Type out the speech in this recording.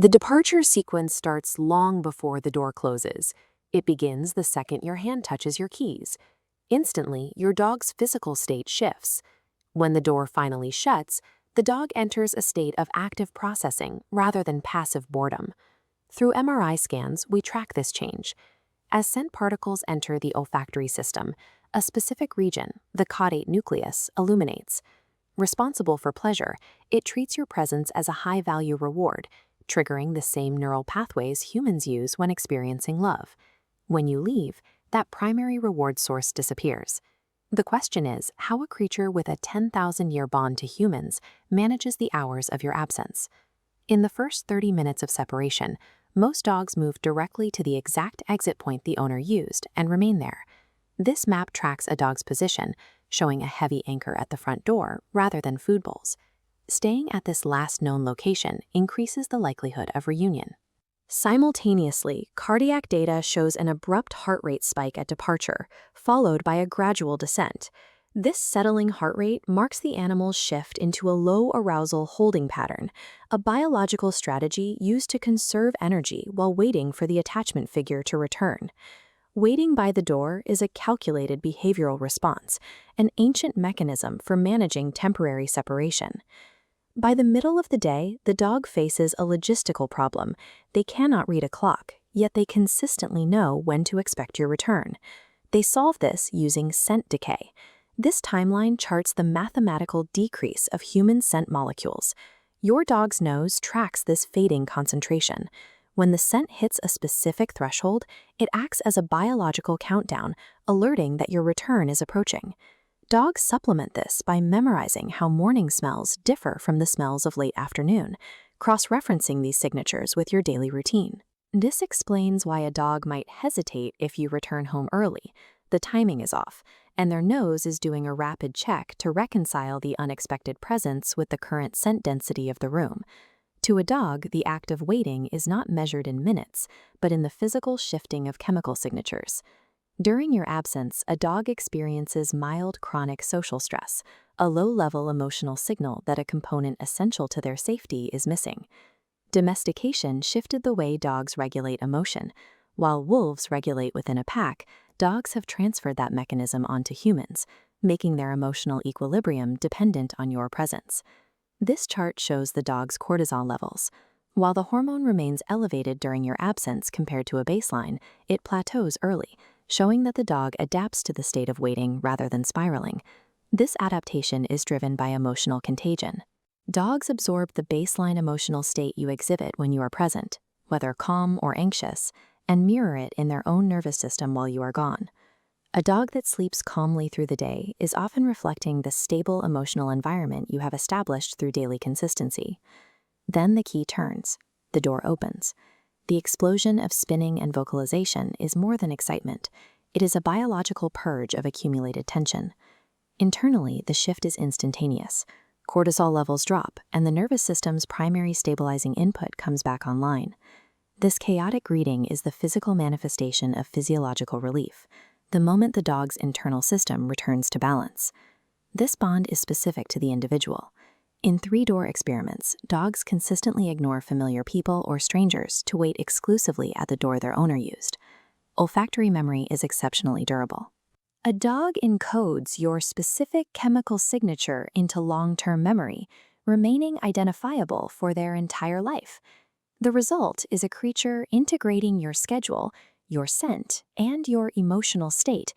The departure sequence starts long before the door closes. It begins the second your hand touches your keys. Instantly, your dog's physical state shifts. When the door finally shuts, the dog enters a state of active processing rather than passive boredom. Through MRI scans, we track this change. As scent particles enter the olfactory system, a specific region, the caudate nucleus, illuminates. Responsible for pleasure, it treats your presence as a high-value reward, triggering the same neural pathways humans use when experiencing love. When you leave, that primary reward source disappears. The question is how a creature with a 10,000-year bond to humans manages the hours of your absence. In the first 30 minutes of separation, most dogs move directly to the exact exit point the owner used and remain there. This map tracks a dog's position, showing a heavy anchor at the front door rather than food bowls. Staying at this last known location increases the likelihood of reunion. Simultaneously, cardiac data shows an abrupt heart rate spike at departure, followed by a gradual descent. This settling heart rate marks the animal's shift into a low arousal holding pattern, a biological strategy used to conserve energy while waiting for the attachment figure to return. Waiting by the door is a calculated behavioral response, an ancient mechanism for managing temporary separation. By the middle of the day, the dog faces a logistical problem. They cannot read a clock, yet they consistently know when to expect your return. They solve this using scent decay. This timeline charts the mathematical decrease of human scent molecules. Your dog's nose tracks this fading concentration. When the scent hits a specific threshold, it acts as a biological countdown, alerting that your return is approaching. Dogs supplement this by memorizing how morning smells differ from the smells of late afternoon, cross-referencing these signatures with your daily routine. This explains why a dog might hesitate if you return home early. The timing is off, and their nose is doing a rapid check to reconcile the unexpected presence with the current scent density of the room. To a dog, the act of waiting is not measured in minutes, but in the physical shifting of chemical signatures. During your absence, a dog experiences mild chronic social stress, a low-level emotional signal that a component essential to their safety is missing. Domestication shifted the way dogs regulate emotion. While wolves regulate within a pack, dogs have transferred that mechanism onto humans, making their emotional equilibrium dependent on your presence. This chart shows the dog's cortisol levels. While the hormone remains elevated during your absence compared to a baseline, it plateaus early, showing that the dog adapts to the state of waiting rather than spiraling. This adaptation is driven by emotional contagion. Dogs absorb the baseline emotional state you exhibit when you are present, whether calm or anxious, and mirror it in their own nervous system while you are gone. A dog that sleeps calmly through the day is often reflecting the stable emotional environment you have established through daily consistency. Then the key turns. The door opens. The explosion of spinning and vocalization is more than excitement. It is a biological purge of accumulated tension. Internally, the shift is instantaneous. Cortisol levels drop, and the nervous system's primary stabilizing input comes back online. This chaotic greeting is the physical manifestation of physiological relief, the moment the dog's internal system returns to balance. This bond is specific to the individual. In 3-door experiments, dogs consistently ignore familiar people or strangers to wait exclusively at the door their owner used. Olfactory memory is exceptionally durable. A dog encodes your specific chemical signature into long-term memory, remaining identifiable for their entire life. The result is a creature integrating your schedule, your scent, and your emotional state